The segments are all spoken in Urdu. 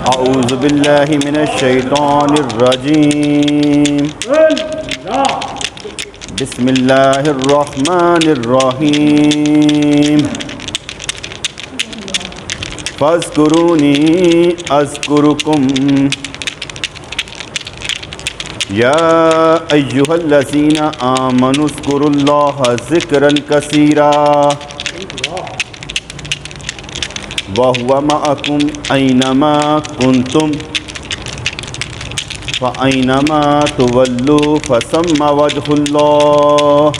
اعوذ باللہ من الشیطان الرجیم بسم اللہ الرحمن الرحیم فاذکرونی اذکرکم یا ایہا الذین آمنوا اذکروا اللہ ذکرا کثیرا وَهُوَ مَعَكُمْ أَيْنَمَا كُنْتُمْ فَأَيْنَمَا تُوَلُّوا فَثَمَّ وَجْهُ اللَّهِ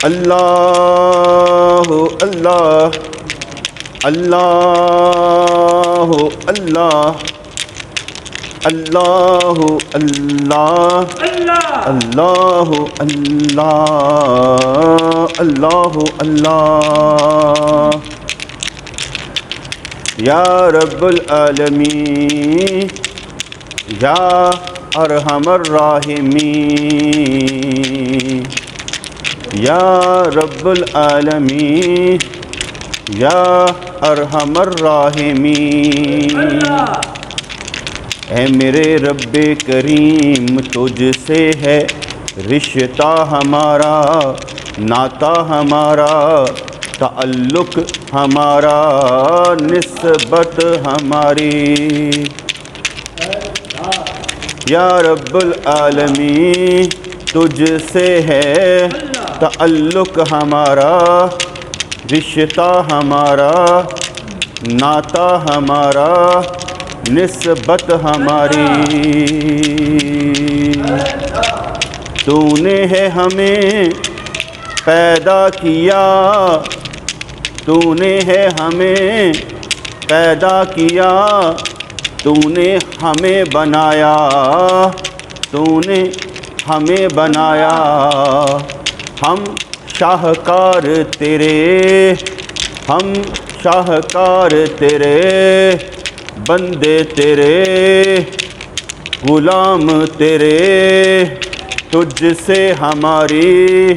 اللہ اللہ اللہ اللہ اللہ اللہ اللہ اللہ اللہ اللہ یا رب العالمین یا ارحم الراحمین یا رب العالمین یا ارحم الراحمین اے میرے رب کریم تجھ سے ہے رشتہ ہمارا، ناتا ہمارا، تعلق ہمارا، نسبت ہماری، یا رب العالمین تجھ سے ہے تعلق ہمارا، رشتہ ہمارا، ناتا ہمارا، نسبت ہماری، تو نے ہے ہمیں پیدا کیا، تو نے ہے ہمیں پیدا کیا، تو نے ہمیں بنایا، تو نے ہمیں بنایا، ہم شاہکار تیرے، ہم شاہکار تیرے، بندے تیرے، غلام تیرے، تجھ سے ہماری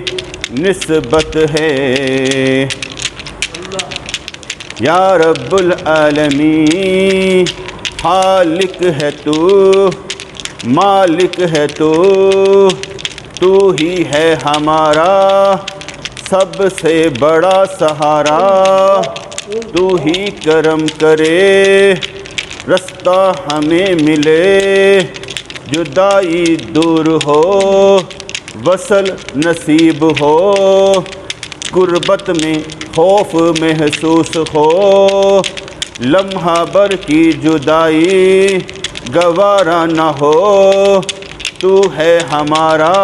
نسبت ہے، یا رب العالمین خالق ہے تو، مالک ہے تو ہی ہے ہمارا سب سے بڑا سہارا، تو ہی کرم کرے رستہ ہمیں ملے، جدائی دور ہو وصل نصیب ہو، قربت میں خوف محسوس ہو، لمحہ بر کی جدائی گوارا نہ ہو، تو ہے ہمارا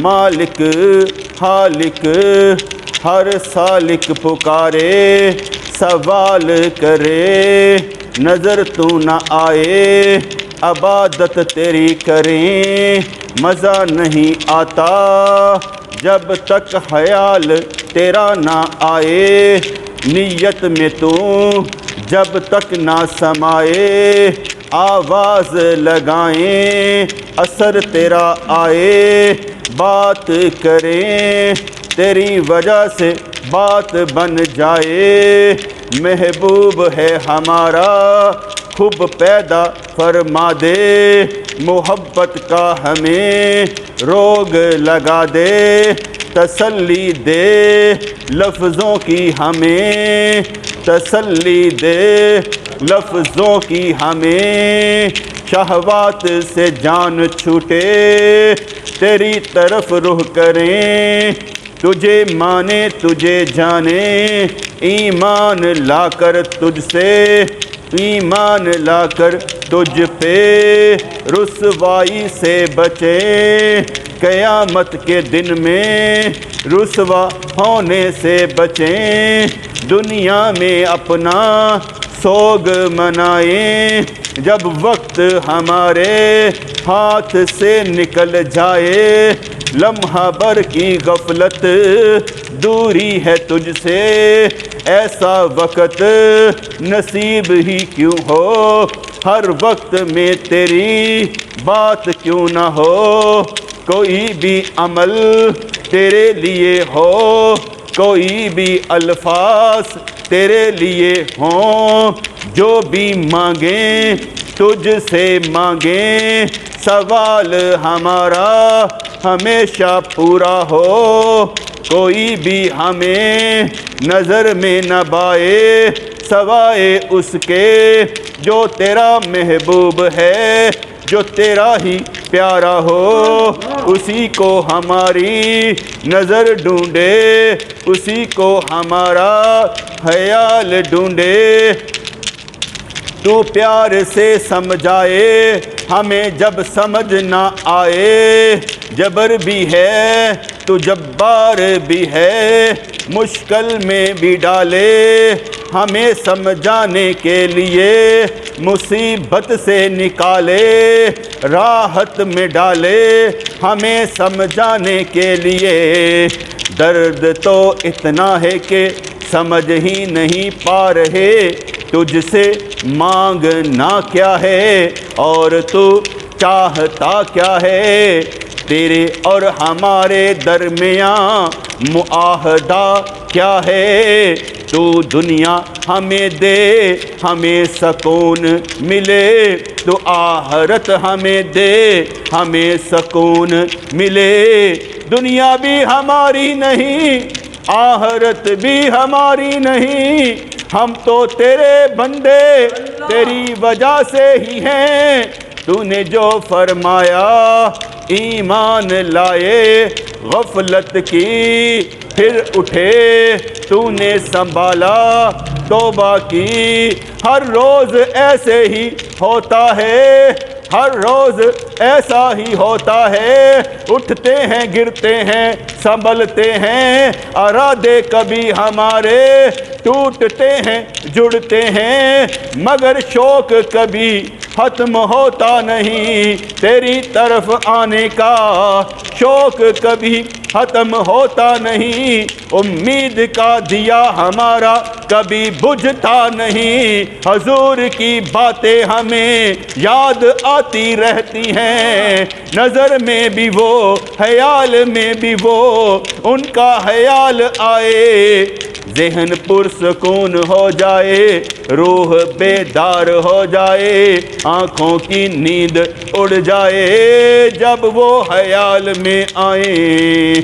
مالک خالق، ہر سالک پکارے سوال کرے، نظر تو نہ آئے عبادت تیری کریں، مزہ نہیں آتا جب تک خیال تیرا نہ آئے، نیت میں تو جب تک نہ سمائے، آواز لگائیں اثر تیرا آئے، بات کریں تیری وجہ سے بات بن جائے، محبوب ہے ہمارا خوب پیدا فرما دے، محبت کا ہمیں روگ لگا دے، تسلی دے لفظوں کی ہمیں، تسلی دے لفظوں کی ہمیں، شہوات سے جان چھوٹے تیری طرف رخ کریں، تجھے مانے تجھے جانے، ایمان لا کر تجھ سے، ایمان لا کر تجھ پہ رسوائی سے بچیں، قیامت کے دن میں رسوا ہونے سے بچیں، دنیا میں اپنا سوگ منائیں، جب وقت ہمارے ہاتھ سے نکل جائے، لمحہ بر کی غفلت دوری ہے تجھ سے، ایسا وقت نصیب ہی کیوں ہو، ہر وقت میں تیری بات کیوں نہ ہو، کوئی بھی عمل تیرے لیے ہو، کوئی بھی الفاظ تیرے لیے ہوں، جو بھی مانگیں تجھ سے مانگیں، سوال ہمارا ہمیشہ پورا ہو، کوئی بھی ہمیں نظر میں نہ بائے سوائے اس کے جو تیرا محبوب ہے، جو تیرا ہی پیارا ہو، اسی کو ہماری نظر ڈھونڈے، اسی کو ہمارا خیال ڈھونڈے، تو پیار سے سمجھائے ہمیں جب سمجھ نہ آئے، جبر بھی ہے تو جبار بھی ہے، مشکل میں بھی ڈالے ہمیں سمجھانے کے لیے، مصیبت سے نکالے راحت میں ڈالے ہمیں سمجھانے کے لیے۔ درد تو اتنا ہے کہ سمجھ ہی نہیں پا رہے، تجھ سے مانگنا کیا ہے اور تو چاہتا کیا ہے، تیرے اور ہمارے درمیان معاہدہ کیا ہے، تو دنیا ہمیں دے ہمیں سکون ملے، تو آخرت ہمیں دے ہمیں سکون ملے۔ دنیا بھی ہماری نہیں آخرت بھی ہماری نہیں، ہم تو تیرے بندے تیری وجہ سے ہی ہیں۔ تو نے جو فرمایا ایمان لائے غفلت کی پھر اٹھے، تو نے سنبھالا توبہ کی۔ ہر روز ایسے ہی ہوتا ہے، ہر روز ایسا ہی ہوتا ہے، اٹھتے ہیں گرتے ہیں سنبھلتے ہیں، ارادے کبھی ہمارے ٹوٹتے ہیں جڑتے ہیں، مگر شوق کبھی ختم ہوتا نہیں، تیری طرف آنے کا شوق کبھی ختم ہوتا نہیں، امید کا دیا ہمارا کبھی بجھتا نہیں، حضور کی باتیں ہمیں یاد آتی رہتی ہیں، نظر میں بھی وہ خیال میں بھی وہ، ان کا خیال آئے ذہن پرسکون ہو جائے، روح بیدار ہو جائے، آنکھوں کی نیند اڑ جائے جب وہ خیال میں آئیں۔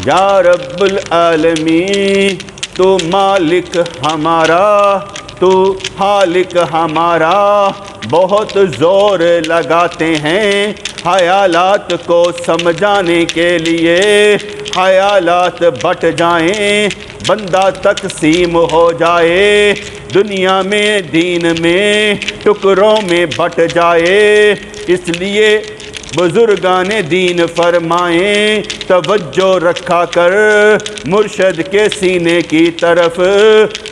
یا رب العالمین تو مالک ہمارا، تو خالق ہمارا، بہت زور لگاتے ہیں خیالات کو سمجھانے کے لیے، خیالات بٹ جائیں بندہ تقسیم ہو جائے، دنیا میں دین میں ٹکڑوں میں بٹ جائے، اس لیے بزرگان دین فرمائیں توجہ رکھا کر مرشد کے سینے کی طرف،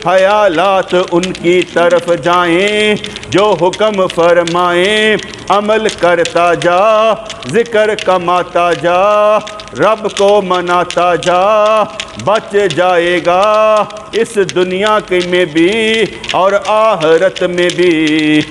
خیالات ان کی طرف جائیں، جو حکم فرمائیں عمل کرتا جا، ذکر کماتا جا، رب کو مناتا جا، بچ جائے گا اس دنیا کے میں بھی اور آخرت میں بھی۔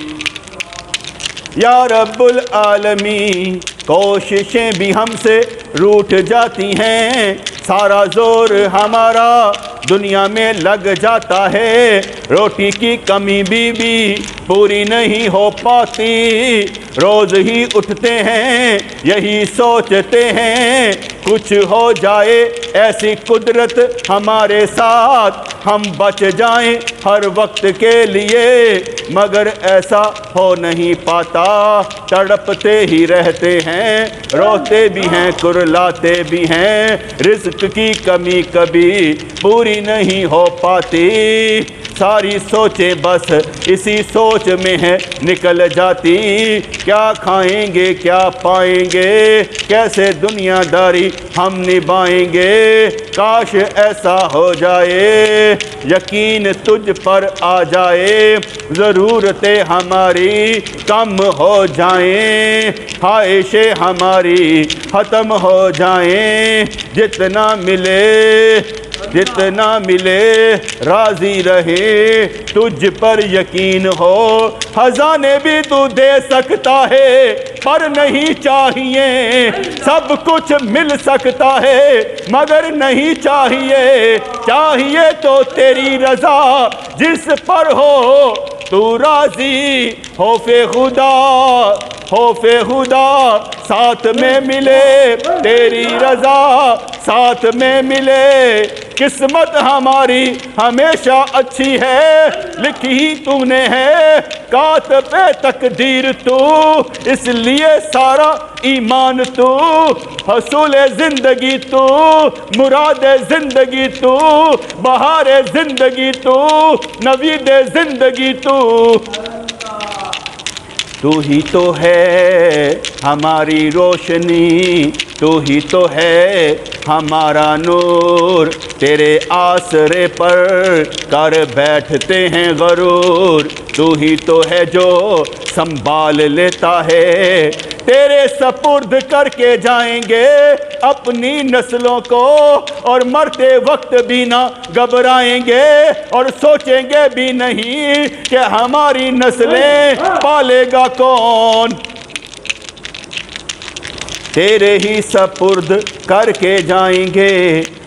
یا رب العالمین کوششیں بھی ہم سے روٹھ جاتی ہیں، سارا زور ہمارا دنیا میں لگ جاتا ہے، روٹی کی کمی بھی پوری نہیں ہو پاتی، روز ہی اٹھتے ہیں یہی سوچتے ہیں کچھ ہو جائے ایسی قدرت ہمارے ساتھ، ہم بچ جائیں ہر وقت کے لیے، مگر ایسا ہو نہیں پاتا، تڑپتے ہی رہتے ہیں، روتے بھی ہیں کرلاتے بھی ہیں، رزق کی کمی کبھی پوری نہیں ہو پاتی، ساری سوچیں بس اسی سوچ میں ہے نکل جاتی، کیا کھائیں گے کیا پائیں گے، کیسے دنیا داری ہم نبھائیں گے، کاش ایسا ہو جائے یقین تجھ پر آ جائے، ضرورتیں ہماری کم ہو جائیں، خواہشیں ہماری ختم ہو جائیں، جتنا ملے راضی رہے، تجھ پر یقین ہو، خزانے بھی تو دے سکتا ہے پر نہیں چاہیے، سب کچھ مل سکتا ہے مگر نہیں چاہیے، چاہیے تو تیری رضا جس پر ہو تو راضی، خوف خدا ساتھ میں ملے، تیری رضا ساتھ میں ملے، قسمت ہماری ہمیشہ اچھی ہے، لکھی تو نے ہے کاتب تقدیر تو، اس لیے سارا ایمان تو، حصول زندگی تو، مراد زندگی تو، بہار زندگی تو، نوید زندگی تو ہی تو ہے ہماری روشنی، تو ہی تو ہے ہمارا نور، تیرے آسرے پر کر بیٹھتے ہیں غرور، تو ہی تو ہے جو سنبھال لیتا ہے، تیرے سپرد کر کے جائیں گے اپنی نسلوں کو، اور مرتے وقت بھی نہ گھبرائیں گے اور سوچیں گے بھی نہیں کہ ہماری نسلیں پالے گا کون، تیرے ہی سپرد کر کے جائیں گے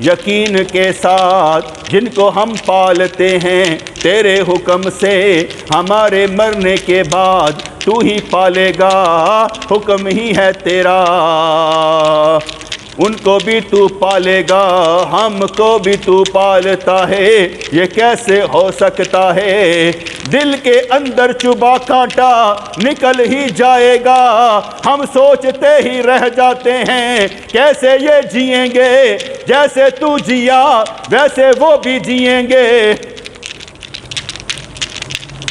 یقین کے ساتھ جن کو ہم پالتے ہیں تیرے حکم سے، ہمارے مرنے کے بعد تو ہی پالے گا، حکم ہی ہے تیرا، ان کو بھی تو پالے گا ہم کو بھی تو پالتا ہے، یہ کیسے ہو سکتا ہے، دل کے اندر چبھا کانٹا نکل ہی جائے گا، ہم سوچتے ہی رہ جاتے ہیں کیسے یہ جئیں گے، جیسے تو جیا ویسے وہ بھی جئیں گے،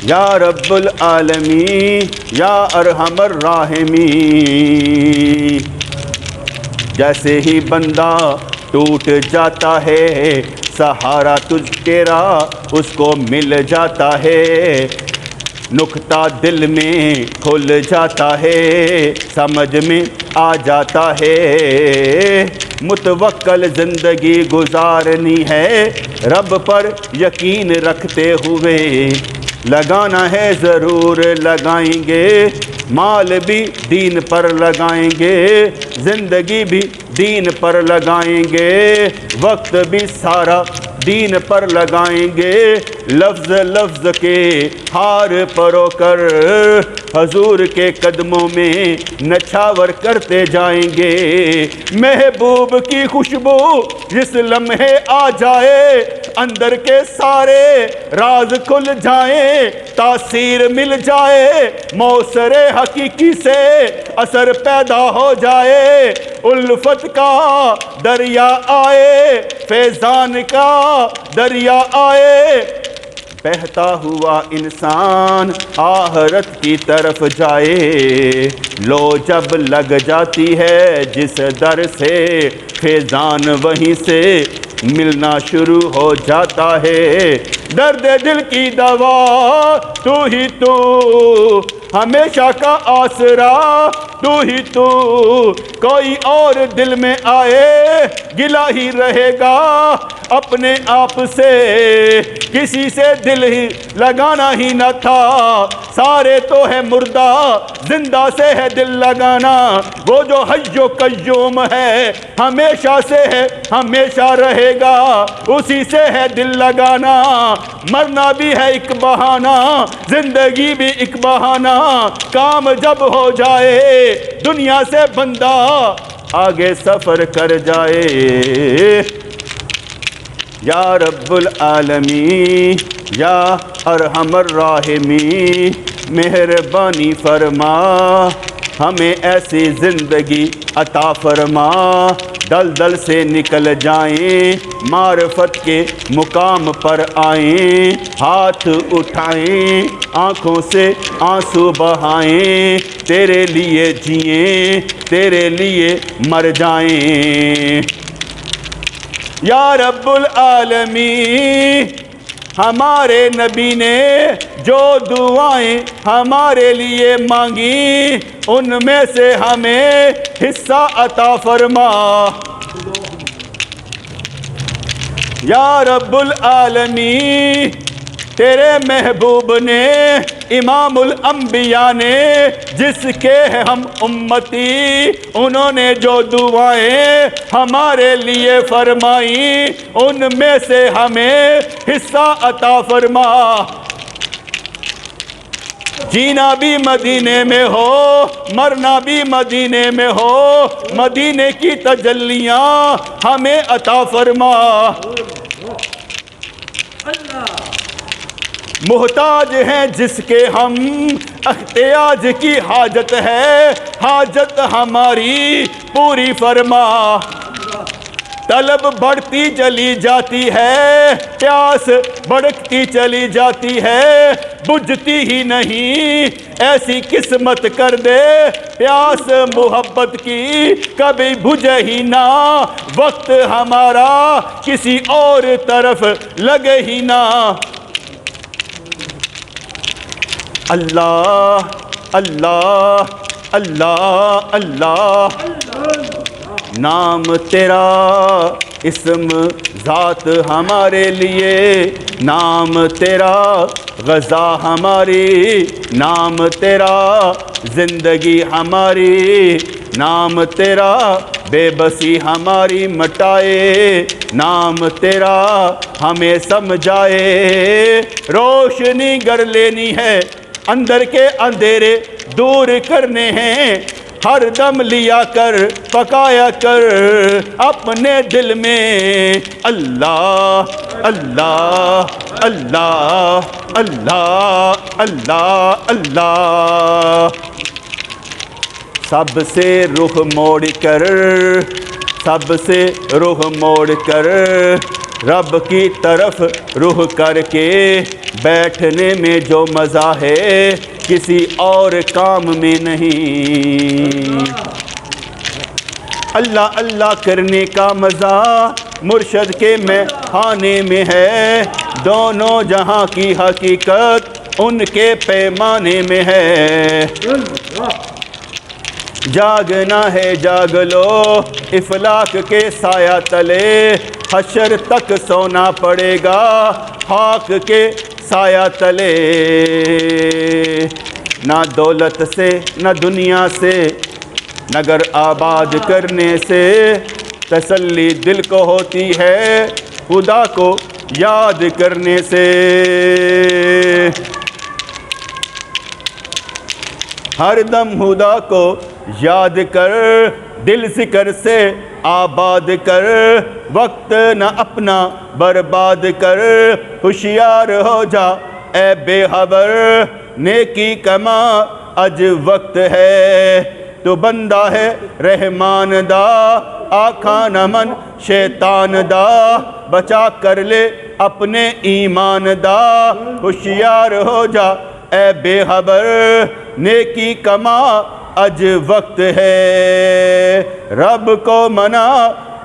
یا رب العالمین یا ارحم الراحمین، جیسے ہی بندہ ٹوٹ جاتا ہے سہارا تجھ تیرا اس کو مل جاتا ہے، نکتہ دل میں کھل جاتا ہے، سمجھ میں آ جاتا ہے، متوکل زندگی گزارنی ہے رب پر یقین رکھتے ہوئے، لگانا ہے ضرور لگائیں گے، مال بھی دین پر لگائیں گے، زندگی بھی دین پر لگائیں گے، وقت بھی سارا دین پر لگائیں گے، لفظ لفظ کے ہار پرو کر حضور کے قدموں میں نچھاور کرتے جائیں گے، محبوب کی خوشبو جس لمحے آ جائے اندر کے سارے راز کھل جائیں، تاثیر مل جائے موثر حقیقی سے اثر پیدا ہو جائے، الفت کا دریا آئے فیضان کا دریا آئے، بہتا ہوا انسان آخرت کی طرف جائے، لو جب لگ جاتی ہے جس در سے فیضان وہیں سے ملنا شروع ہو جاتا ہے، درد دل کی دوا تو ہی تو ہمیشہ کا آسرا تو ہی تو، کوئی اور دل میں آئے گلا ہی رہے گا اپنے آپ سے، کسی سے دل ہی لگانا ہی نہ تھا، سارے تو ہے مردہ زندہ سے ہے دل لگانا، وہ جو حی و قیوم ہے ہمیشہ سے ہے ہمیشہ رہے گا، اسی سے ہے دل لگانا، مرنا بھی ہے ایک بہانہ زندگی بھی ایک بہانہ، کام جب ہو جائے دنیا سے بندہ آگے سفر کر جائے، یا رب العالمین یا ارحم الراحمین مہربانی فرما، ہمیں ایسی زندگی عطا فرما، دلدل سے نکل جائیں معرفت کے مقام پر آئیں، ہاتھ اٹھائیں آنکھوں سے آنسو بہائیں، تیرے لیے جئیں تیرے لیے مر جائیں، یا رب العالمین ہمارے نبی نے جو دعائیں ہمارے لیے مانگی ان میں سے ہمیں حصہ عطا فرما، یا رب العالمین تیرے محبوب نے امام الانبیاء نے جس کے ہم امتی، انہوں نے جو دعائیں ہمارے لیے فرمائی ان میں سے ہمیں حصہ عطا فرما، جینا بھی مدینے میں ہو مرنا بھی مدینے میں ہو، مدینے کی تجلیاں ہمیں عطا فرما، محتاج ہیں جس کے ہم احتیاج کی حاجت ہے، حاجت ہماری پوری فرما، طلب بڑھتی چلی جاتی ہے، پیاس بڑھتی چلی جاتی ہے، بجھتی ہی نہیں، ایسی قسمت کر دے پیاس محبت کی کبھی بجھے ہی نہ، وقت ہمارا کسی اور طرف لگے ہی نہ۔ اللہ اللہ اللہ اللہ، نام تیرا اسم ذات ہمارے لیے، نام تیرا غذا ہماری، نام تیرا زندگی ہماری، نام تیرا بے بسی ہماری مٹائے، نام تیرا ہمیں سمجھائے، روشنی گر لینی ہے، اندر کے اندھیرے دور کرنے ہیں، ہر دم لیا کر پکایا کر اپنے دل میں اللہ اللہ اللہ اللہ اللہ اللہ۔ سب سے رخ موڑ کر، سب سے رخ موڑ کر، رب کی طرف رخ کر کے بیٹھنے میں جو مزہ ہے کسی اور کام میں نہیں۔ اللہ اللہ کرنے کا مزہ مرشد کے میخانے میں ہے، دونوں جہاں کی حقیقت ان کے پیمانے میں ہے۔ جاگنا ہے جاگ لو افلاک کے سایہ تلے، حشر تک سونا پڑے گا خاک کے سایہ تلے۔ نہ دولت سے نہ دنیا سے نہ گھر آباد کرنے سے تسلی دل کو ہوتی ہے، خدا کو یاد کرنے سے۔ ہر دم خدا کو یاد کر، دل ذکر سے آباد کر، وقت نہ اپنا برباد کر، ہوشیار ہو جا اے بے خبر، نیکی کما اج وقت ہے، تو بندہ ہے رحمان دا، آکھا نہ من شیطان دا، بچا کر لے اپنے ایمان دا، ہوشیار ہو جا اے بے خبر، نیکی کما اج وقت ہے، رب کو منا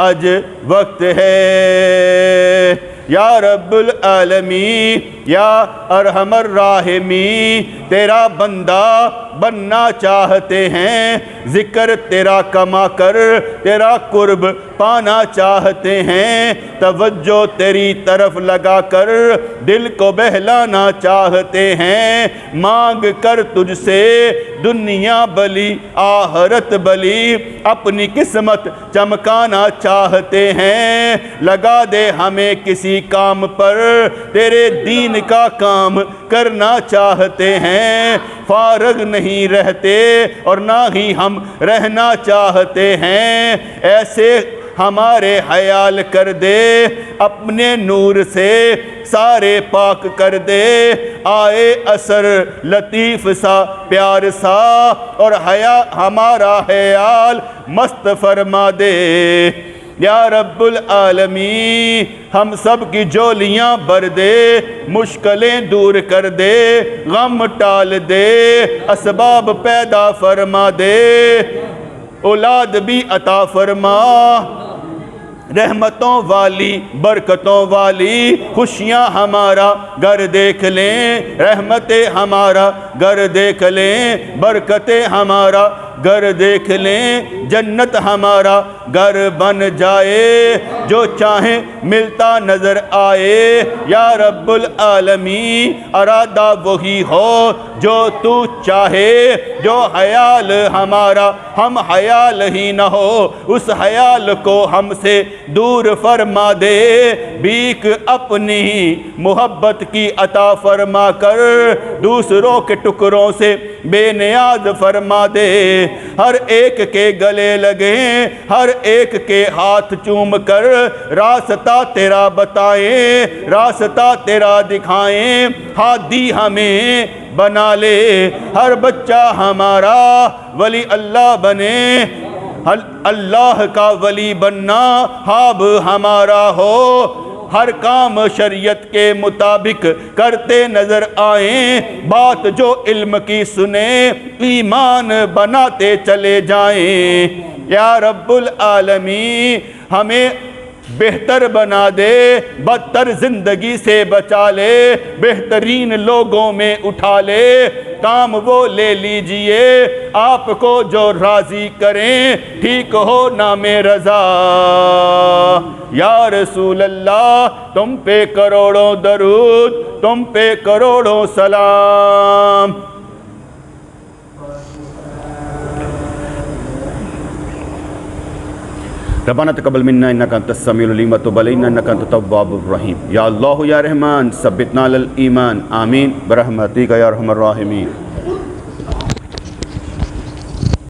اج وقت ہے۔ یا رب العالمین یا ارحم الراحمین، تیرا بندہ بننا چاہتے ہیں، ذکر تیرا کما کر تیرا قرب پانا چاہتے ہیں، توجہ تیری طرف لگا کر دل کو بہلانا چاہتے ہیں، مانگ کر تجھ سے دنیا بلی آخرت بلی، اپنی قسمت چمکانا چاہتے ہیں، لگا دے ہمیں کسی کام پر، تیرے دین کا کام کرنا چاہتے ہیں، فارغ نہیں رہتے اور نہ ہی ہم رہنا چاہتے ہیں، ایسے ہمارے خیال کر دے، اپنے نور سے سارے پاک کر دے، آئے اثر لطیف سا پیار سا، اور ہمارا خیال مست فرما دے۔ یا رب العالمین ہم سب کی جولیاں بھر دے، مشکلیں دور کر دے، غم ٹال دے، اسباب پیدا فرما دے، اولاد بھی عطا فرما، رحمتوں والی برکتوں والی خوشیاں ہمارا گھر دیکھ لیں، رحمتیں ہمارا گھر دیکھ لیں، برکتیں ہمارا گھر دیکھ لیں، جنت ہمارا گھر بن جائے، جو چاہیں ملتا نظر آئے۔ یا رب العالمین ارادہ وہی ہو جو تو چاہے، جو خیال ہمارا ہم خیال ہی نہ ہو، اس خیال کو ہم سے دور فرما دے، بھیک اپنی محبت کی عطا فرما کر دوسروں کے ٹکڑوں سے بے نیاز فرما دے، ہر ایک کے گلے لگیں، ہر ایک کے ہاتھ چوم کر راستہ تیرا بتائیں، راستہ تیرا دکھائیں، ہادی ہمیں بنا لے، ہر بچہ ہمارا ولی اللہ بنے، اللہ کا ولی بننا خواب ہمارا ہو، ہر کام شریعت کے مطابق کرتے نظر آئیں، بات جو علم کی سنیں ایمان بناتے چلے جائیں۔ یا رب العالمین ہمیں بہتر بنا دے، بدتر زندگی سے بچا لے، بہترین لوگوں میں اٹھا لے، کام وہ لے لیجئے آپ کو جو راضی کریں، ٹھیک ہو نام رضا۔ یا رسول اللہ تم پہ کروڑوں درود، تم پہ کروڑوں سلام۔ ربنا تقبل منا انك انت السميع العليم وتب علينا انك انت التواب الرحيم۔ یا اللہ یا رحمان ثبتنا علی الایمان، آمین برحمتک یا ارحم الراحمین۔